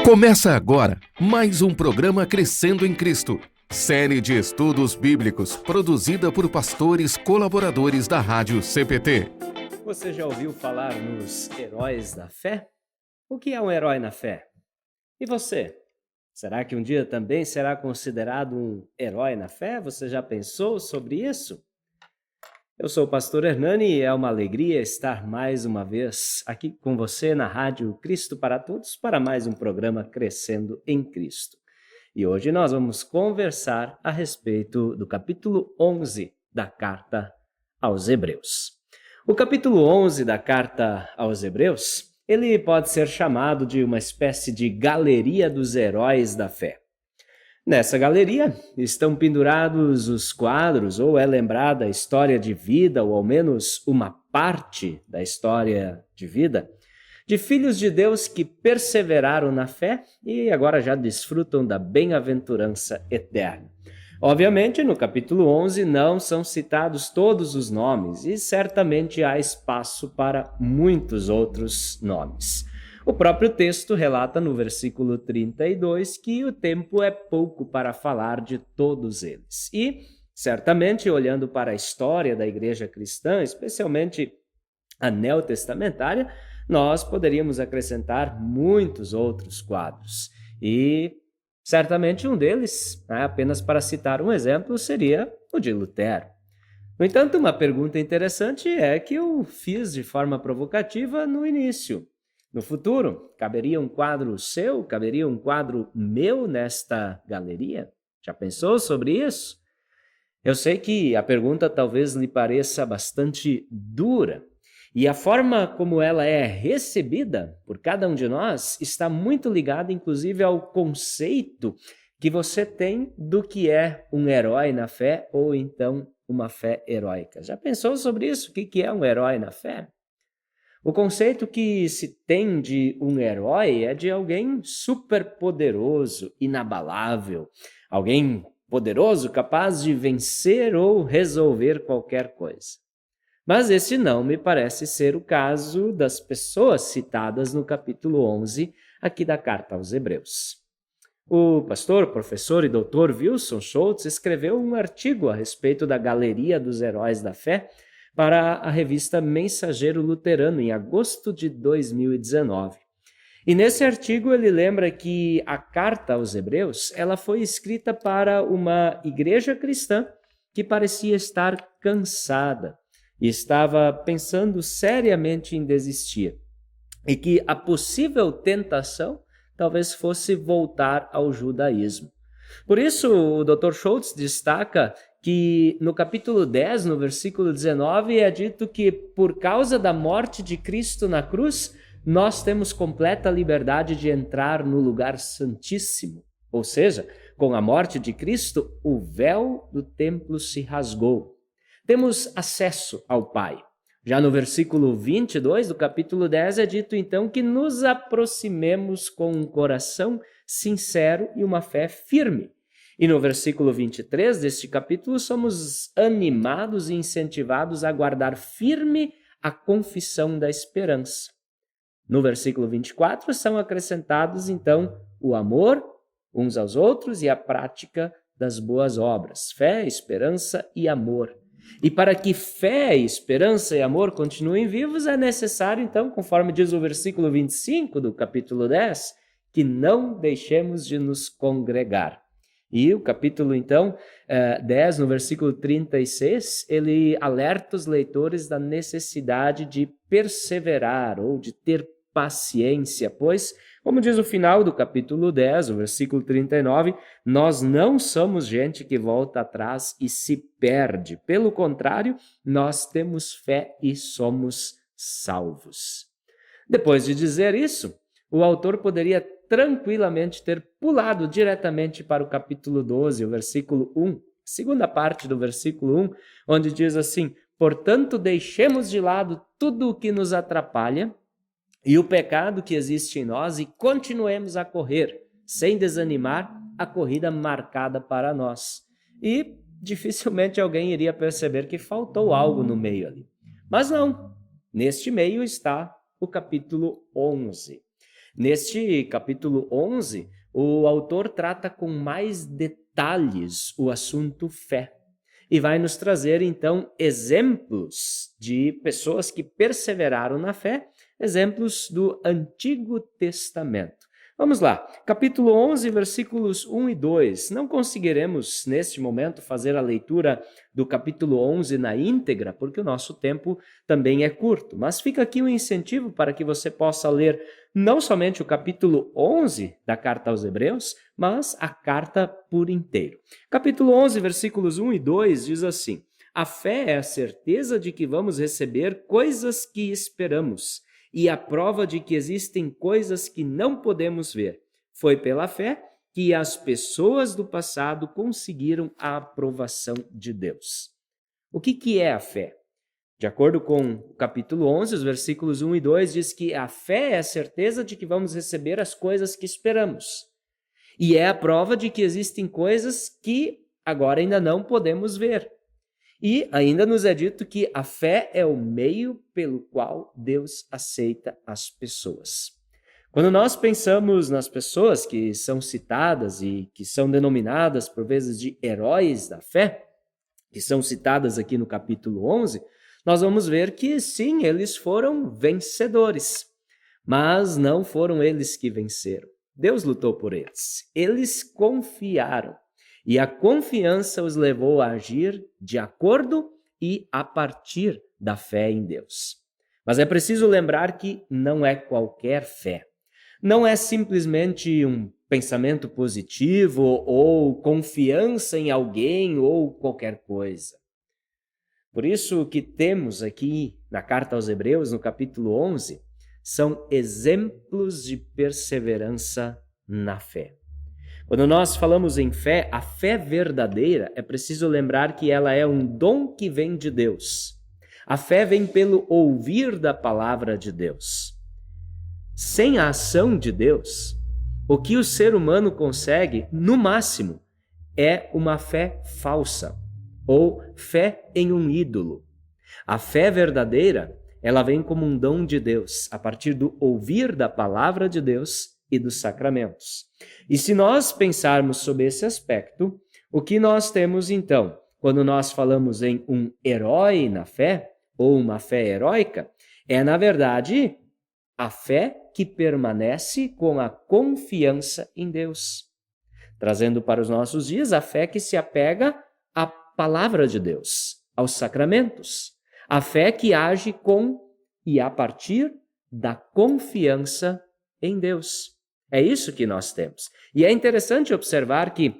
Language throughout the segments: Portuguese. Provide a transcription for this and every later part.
Começa agora mais um programa Crescendo em Cristo, série de estudos bíblicos produzida por pastores colaboradores da Rádio CPT. Você já ouviu falar nos heróis da fé? O que é um herói na fé? E você? Será que um dia também será considerado um herói na fé? Você já pensou sobre isso? Eu sou o pastor Hernani e é uma alegria estar mais uma vez aqui com você na Rádio Cristo para Todos para mais um programa Crescendo em Cristo. E hoje nós vamos conversar a respeito do capítulo 11 da Carta aos Hebreus. O capítulo 11 da Carta aos Hebreus, ele pode ser chamado de uma espécie de galeria dos heróis da fé. Nessa galeria estão pendurados os quadros, ou é lembrada a história de vida, ou ao menos uma parte da história de vida, de filhos de Deus que perseveraram na fé e agora já desfrutam da bem-aventurança eterna. Obviamente, no capítulo 11 não são citados todos os nomes e certamente há espaço para muitos outros nomes. O próprio texto relata no versículo 32 que o tempo é pouco para falar de todos eles. E, certamente, olhando para a história da igreja cristã, especialmente a neotestamentária, nós poderíamos acrescentar muitos outros quadros. E, certamente, um deles, apenas para citar um exemplo, seria o de Lutero. No entanto, uma pergunta interessante é que eu fiz de forma provocativa no início. No futuro, caberia um quadro seu, caberia um quadro meu nesta galeria? Já pensou sobre isso? Eu sei que a pergunta talvez lhe pareça bastante dura, e a forma como ela é recebida por cada um de nós está muito ligada, inclusive, ao conceito que você tem do que é um herói na fé ou então uma fé heróica. Já pensou sobre isso? O que é um herói na fé? O conceito que se tem de um herói é de alguém superpoderoso, inabalável, alguém poderoso capaz de vencer ou resolver qualquer coisa. Mas esse não me parece ser o caso das pessoas citadas no capítulo 11 aqui da Carta aos Hebreus. O pastor, professor e doutor Wilson Schultz escreveu um artigo a respeito da galeria dos heróis da fé para a revista Mensageiro Luterano, em agosto de 2019. E nesse artigo ele lembra que a Carta aos Hebreus ela foi escrita para uma igreja cristã que parecia estar cansada e estava pensando seriamente em desistir. E que a possível tentação talvez fosse voltar ao judaísmo. Por isso, o Dr. Schultz destaca que no capítulo 10, no versículo 19, é dito que por causa da morte de Cristo na cruz, nós temos completa liberdade de entrar no lugar santíssimo. Ou seja, com a morte de Cristo, o véu do templo se rasgou. Temos acesso ao Pai. Já no versículo 22 do capítulo 10 é dito então que nos aproximemos com um coração sincero e uma fé firme. E no versículo 23 deste capítulo somos animados e incentivados a guardar firme a confissão da esperança. No versículo 24 são acrescentados então o amor uns aos outros e a prática das boas obras, fé, esperança e amor. E para que fé, esperança e amor continuem vivos, é necessário, então, conforme diz o versículo 25 do capítulo 10, que não deixemos de nos congregar. E o capítulo, então, 10, no versículo 36, ele alerta os leitores da necessidade de perseverar ou de ter paciência, pois, como diz o final do capítulo 10, o versículo 39, nós não somos gente que volta atrás e se perde. Pelo contrário, nós temos fé e somos salvos. Depois de dizer isso, o autor poderia tranquilamente ter pulado diretamente para o capítulo 12, o versículo 1, segunda parte do versículo 1, onde diz assim: portanto, deixemos de lado tudo o que nos atrapalha e o pecado que existe em nós e continuemos a correr, sem desanimar, a corrida marcada para nós. E dificilmente alguém iria perceber que faltou algo no meio ali. Mas não, neste meio está o capítulo 11. Neste capítulo 11, o autor trata com mais detalhes o assunto fé e vai nos trazer, então, exemplos de pessoas que perseveraram na fé, exemplos do Antigo Testamento. Vamos lá, capítulo 11, versículos 1 e 2. Não conseguiremos, neste momento, fazer a leitura do capítulo 11 na íntegra, porque o nosso tempo também é curto. Mas fica aqui um incentivo para que você possa ler não somente o capítulo 11 da carta aos Hebreus, mas a carta por inteiro. Capítulo 11, versículos 1 e 2 diz assim: a fé é a certeza de que vamos receber coisas que esperamos e a prova de que existem coisas que não podemos ver. Foi pela fé que as pessoas do passado conseguiram a aprovação de Deus. O que é a fé? De acordo com o capítulo 11, os versículos 1 e 2, diz que a fé é a certeza de que vamos receber as coisas que esperamos. E é a prova de que existem coisas que agora ainda não podemos ver. E ainda nos é dito que a fé é o meio pelo qual Deus aceita as pessoas. Quando nós pensamos nas pessoas que são citadas e que são denominadas por vezes de heróis da fé, que são citadas aqui no capítulo 11, nós vamos ver que sim, eles foram vencedores, mas não foram eles que venceram. Deus lutou por eles. Eles confiaram. E a confiança os levou a agir de acordo e a partir da fé em Deus. Mas é preciso lembrar que não é qualquer fé. Não é simplesmente um pensamento positivo ou confiança em alguém ou qualquer coisa. Por isso, o que temos aqui na carta aos Hebreus, no capítulo 11, são exemplos de perseverança na fé. Quando nós falamos em fé, a fé verdadeira, é preciso lembrar que ela é um dom que vem de Deus. A fé vem pelo ouvir da palavra de Deus. Sem a ação de Deus, o que o ser humano consegue, no máximo, é uma fé falsa ou fé em um ídolo. A fé verdadeira, ela vem como um dom de Deus, a partir do ouvir da palavra de Deus e dos sacramentos. E se nós pensarmos sobre esse aspecto, o que nós temos então, quando nós falamos em um herói na fé, ou uma fé heróica, é na verdade a fé que permanece com a confiança em Deus. Trazendo para os nossos dias a fé que se apega à palavra de Deus, aos sacramentos. A fé que age com e a partir da confiança em Deus. É isso que nós temos. E é interessante observar que,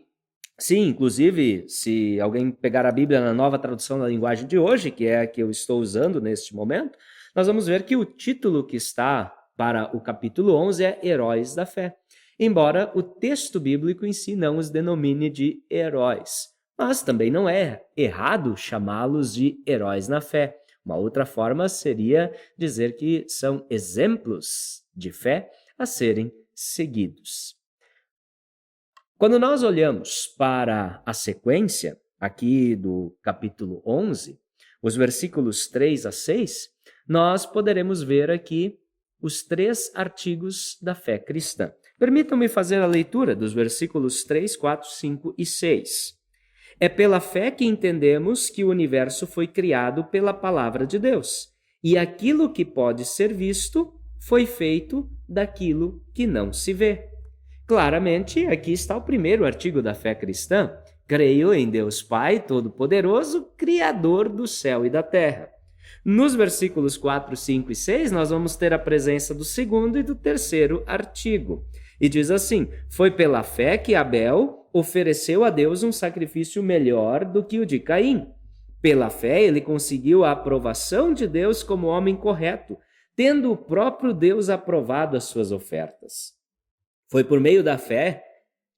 sim, inclusive, se alguém pegar a Bíblia na nova tradução da linguagem de hoje, que é a que eu estou usando neste momento, nós vamos ver que o título que está para o capítulo 11 é Heróis da Fé, embora o texto bíblico em si não os denomine de heróis. Mas também não é errado chamá-los de heróis na fé. Uma outra forma seria dizer que são exemplos de fé a serem seguidos. Quando nós olhamos para a sequência aqui do capítulo 11, os versículos 3 a 6, nós poderemos ver aqui os 3 artigos da fé cristã. Permitam-me fazer a leitura dos versículos 3, 4, 5 e 6. É pela fé que entendemos que o universo foi criado pela palavra de Deus, e aquilo que pode ser visto foi feito daquilo que não se vê. Claramente, aqui está o primeiro artigo da fé cristã. Creio em Deus Pai Todo-Poderoso, Criador do céu e da terra. Nos versículos 4, 5 e 6, nós vamos ter a presença do segundo e do terceiro artigo. E diz assim: foi pela fé que Abel ofereceu a Deus um sacrifício melhor do que o de Caim. Pela fé, ele conseguiu a aprovação de Deus como homem correto, tendo o próprio Deus aprovado as suas ofertas. Foi por meio da fé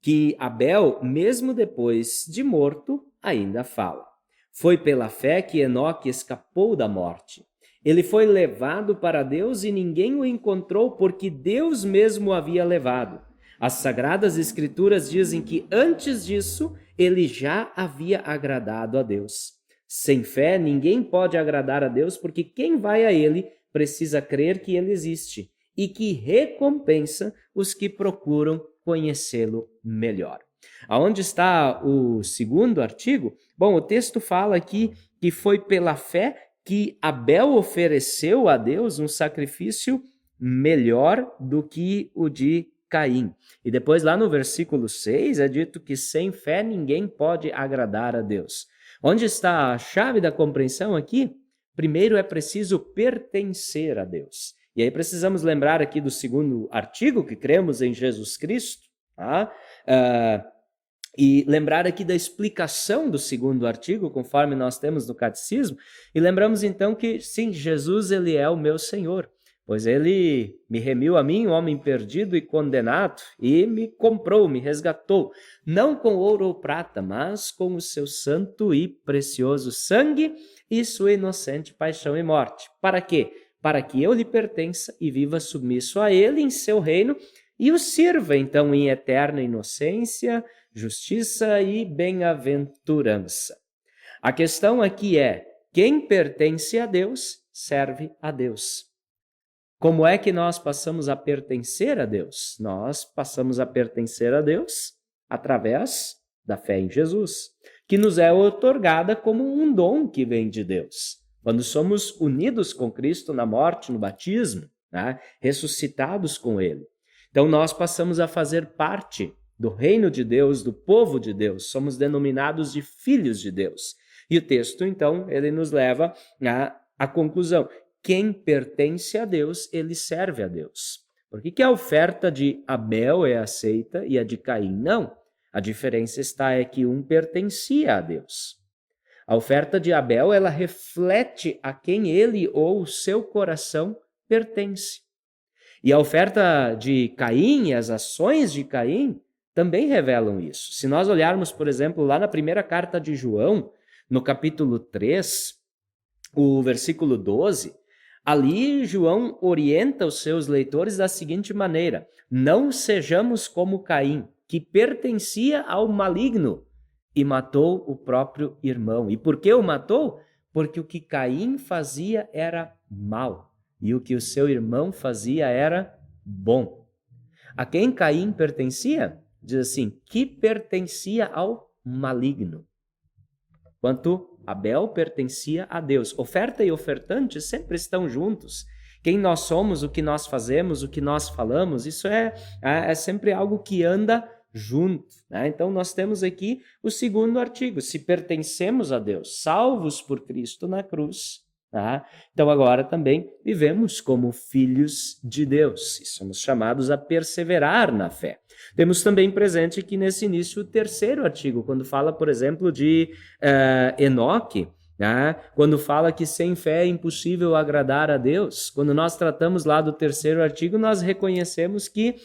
que Abel, mesmo depois de morto, ainda fala. Foi pela fé que Enoque escapou da morte. Ele foi levado para Deus e ninguém o encontrou, porque Deus mesmo o havia levado. As Sagradas Escrituras dizem que antes disso ele já havia agradado a Deus. Sem fé, ninguém pode agradar a Deus, porque quem vai a ele precisa crer que ele existe e que recompensa os que procuram conhecê-lo melhor. Aonde está o segundo artigo? Bom, o texto fala aqui que foi pela fé que Abel ofereceu a Deus um sacrifício melhor do que o de Caim. E depois lá no versículo 6 é dito que sem fé ninguém pode agradar a Deus. Onde está a chave da compreensão aqui? Primeiro é preciso pertencer a Deus. E aí precisamos lembrar aqui do segundo artigo, que cremos em Jesus Cristo, tá? E lembrar aqui da explicação do segundo artigo, conforme nós temos no catecismo, e lembramos então que sim, Jesus ele é o meu Senhor, pois ele me remiu a mim, um homem perdido e condenado, e me comprou, me resgatou, não com ouro ou prata, mas com o seu santo e precioso sangue e sua inocente paixão e morte. Para quê? Para que eu lhe pertença e viva submisso a ele em seu reino e o sirva então em eterna inocência, justiça e bem-aventurança. A questão aqui é: quem pertence a Deus, serve a Deus. Como é que nós passamos a pertencer a Deus? Nós passamos a pertencer a Deus através da fé em Jesus, que nos é outorgada como um dom que vem de Deus. Quando somos unidos com Cristo na morte, no batismo, né? Ressuscitados com Ele. Então nós passamos a fazer parte do reino de Deus, do povo de Deus. Somos denominados de filhos de Deus. E o texto, então, ele nos leva à conclusão. Quem pertence a Deus, ele serve a Deus. Por que a oferta de Abel é aceita e a de Caim não? A diferença está é que um pertencia a Deus. A oferta de Abel, ela reflete a quem ele ou o seu coração pertence. E a oferta de Caim e as ações de Caim também revelam isso. Se nós olharmos, por exemplo, lá na primeira carta de João, no capítulo 3, o versículo 12, ali João orienta os seus leitores da seguinte maneira: não sejamos como Caim, que pertencia ao maligno e matou o próprio irmão. E por que o matou? Porque o que Caim fazia era mal e o que o seu irmão fazia era bom. A quem Caim pertencia? Diz assim, que pertencia ao maligno. Enquanto Abel pertencia a Deus. Oferta e ofertante sempre estão juntos. Quem nós somos, o que nós fazemos, o que nós falamos, isso é sempre algo que anda junto, né? Então nós temos aqui o segundo artigo: se pertencemos a Deus, salvos por Cristo na cruz, tá? Então agora também vivemos como filhos de Deus e somos chamados a perseverar na fé. Temos também presente aqui nesse início o terceiro artigo, quando fala, por exemplo, de Enoque, né? Quando fala que sem fé é impossível agradar a Deus. Quando nós tratamos lá do terceiro artigo, nós reconhecemos que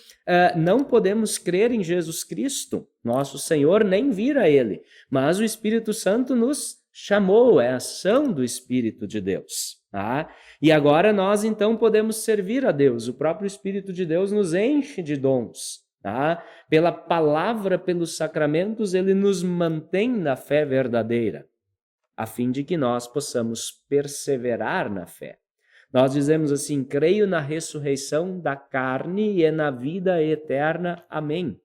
não podemos crer em Jesus Cristo, nosso Senhor, nem vir a Ele, mas o Espírito Santo nos chamou, é a ação do Espírito de Deus. Tá? E agora nós então podemos servir a Deus, o próprio Espírito de Deus nos enche de dons. Tá? Pela palavra, pelos sacramentos, Ele nos mantém na fé verdadeira, a fim de que nós possamos perseverar na fé. Nós dizemos assim: creio na ressurreição da carne e na vida eterna. Amém.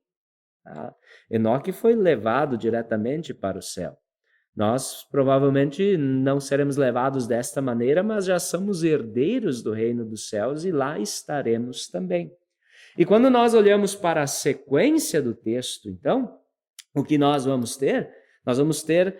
Tá? Enoque foi levado diretamente para o céu. Nós provavelmente não seremos levados desta maneira, mas já somos herdeiros do reino dos céus e lá estaremos também. E quando nós olhamos para a sequência do texto, então, o que nós vamos ter? Nós vamos ter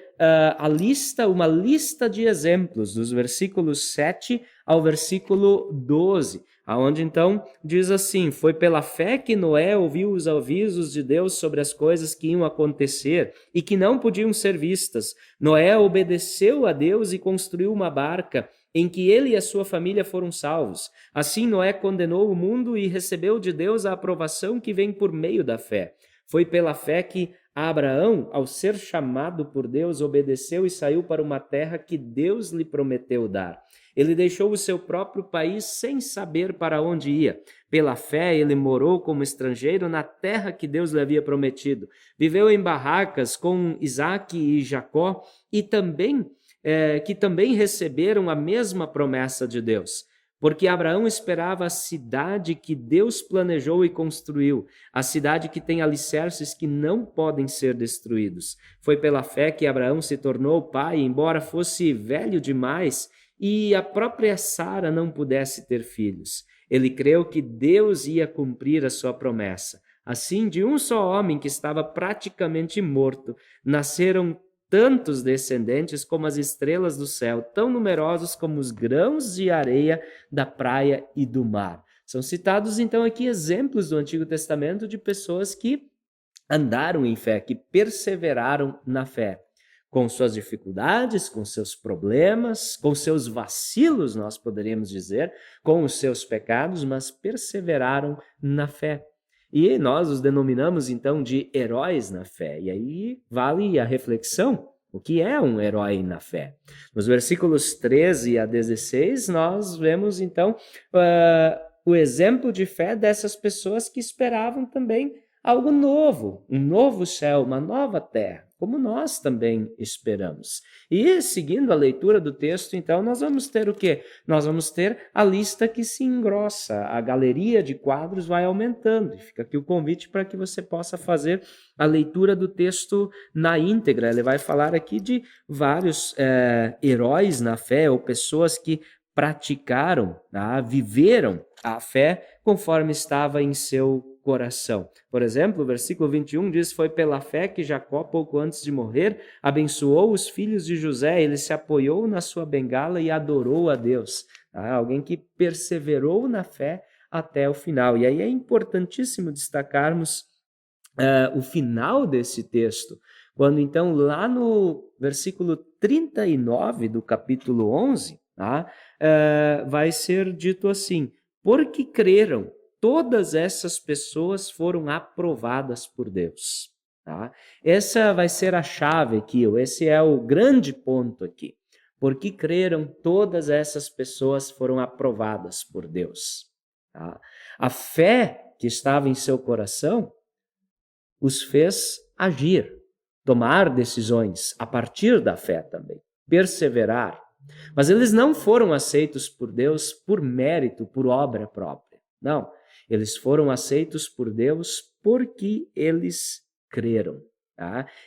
uma lista de exemplos, dos versículos 7 ao versículo 12, aonde então diz assim: foi pela fé que Noé ouviu os avisos de Deus sobre as coisas que iam acontecer e que não podiam ser vistas. Noé obedeceu a Deus e construiu uma barca, em que ele e a sua família foram salvos. Assim Noé condenou o mundo e recebeu de Deus a aprovação que vem por meio da fé. Foi pela fé que Abraão, ao ser chamado por Deus, obedeceu e saiu para uma terra que Deus lhe prometeu dar. Ele deixou o seu próprio país sem saber para onde ia. Pela fé, ele morou como estrangeiro na terra que Deus lhe havia prometido. Viveu em barracas com Isaque e Jacó, que também receberam a mesma promessa de Deus. Porque Abraão esperava a cidade que Deus planejou e construiu, a cidade que tem alicerces que não podem ser destruídos. Foi pela fé que Abraão se tornou pai, embora fosse velho demais e a própria Sara não pudesse ter filhos. Ele creu que Deus ia cumprir a sua promessa. Assim, de um só homem que estava praticamente morto, nasceram tantos descendentes como as estrelas do céu, tão numerosos como os grãos de areia da praia e do mar. São citados, então, aqui exemplos do Antigo Testamento de pessoas que andaram em fé, que perseveraram na fé. Com suas dificuldades, com seus problemas, com seus vacilos, nós poderíamos dizer, com os seus pecados, mas perseveraram na fé. E nós os denominamos, então, de heróis na fé. E aí vale a reflexão, o que é um herói na fé? Nos versículos 13 a 16, nós vemos, então, o exemplo de fé dessas pessoas que esperavam também algo novo, um novo céu, uma nova terra, como nós também esperamos. E seguindo a leitura do texto, então, nós vamos ter o quê? Nós vamos ter a lista que se engrossa, a galeria de quadros vai aumentando. E fica aqui o convite para que você possa fazer a leitura do texto na íntegra. Ele vai falar aqui de vários heróis na fé, ou pessoas que praticaram, viveram a fé conforme estava em seu coração. Por exemplo, o versículo 21 diz: foi pela fé que Jacó, pouco antes de morrer, abençoou os filhos de José, ele se apoiou na sua bengala e adorou a Deus. Alguém que perseverou na fé até o final. E aí é importantíssimo destacarmos o final desse texto, quando então lá no versículo 39 do capítulo 11, vai ser dito assim: porque creram, todas essas pessoas foram aprovadas por Deus. Essa vai ser a chave aqui, esse é o grande ponto aqui. Porque creram, todas essas pessoas foram aprovadas por Deus. A fé que estava em seu coração os fez agir, tomar decisões a partir da fé também, perseverar. Mas eles não foram aceitos por Deus por mérito, por obra própria. Não, eles foram aceitos por Deus porque eles creram.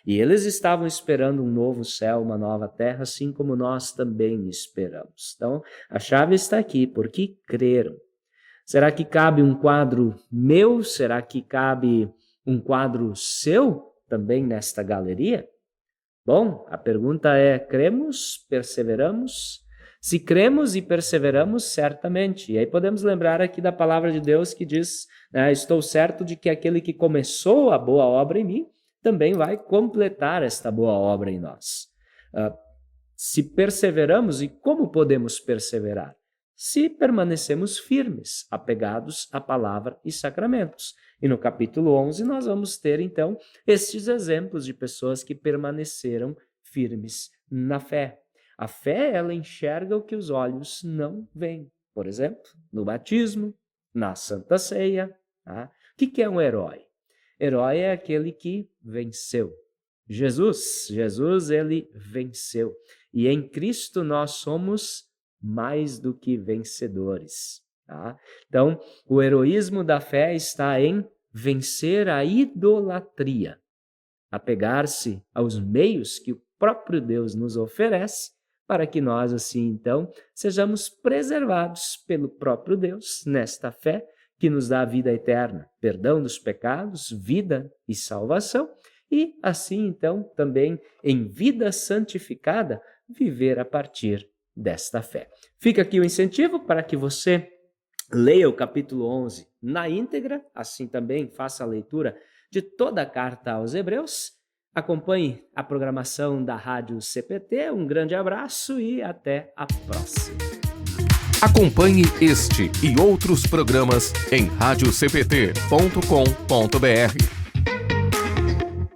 E eles estavam esperando um novo céu, uma nova terra, assim como nós também esperamos. Então, a chave está aqui, porque creram. Será que cabe um quadro meu? Será que cabe um quadro seu também nesta galeria? Bom, a pergunta é: cremos, perseveramos? Se cremos e perseveramos, certamente. E aí podemos lembrar aqui da palavra de Deus que diz: estou certo de que aquele que começou a boa obra em mim também vai completar esta boa obra em nós. Se perseveramos, e como podemos perseverar? Se permanecemos firmes, apegados à palavra e sacramentos. E no capítulo 11 nós vamos ter, então, estes exemplos de pessoas que permaneceram firmes na fé. A fé, ela enxerga o que os olhos não veem. Por exemplo, no batismo, na Santa Ceia. O que é um herói? Herói é aquele que venceu. Jesus, ele venceu. E em Cristo nós somos mais do que vencedores. Então, o heroísmo da fé está em vencer a idolatria, apegar-se aos meios que o próprio Deus nos oferece, para que nós, assim, então, sejamos preservados pelo próprio Deus nesta fé que nos dá a vida eterna, perdão dos pecados, vida e salvação, e assim, então, também em vida santificada, viver a partir desta fé. Fica aqui o incentivo para que você leia o capítulo 11 na íntegra, assim também faça a leitura de toda a carta aos Hebreus. Acompanhe a programação da Rádio CPT. Um grande abraço e até a próxima. Acompanhe este e outros programas em radiocpt.com.br.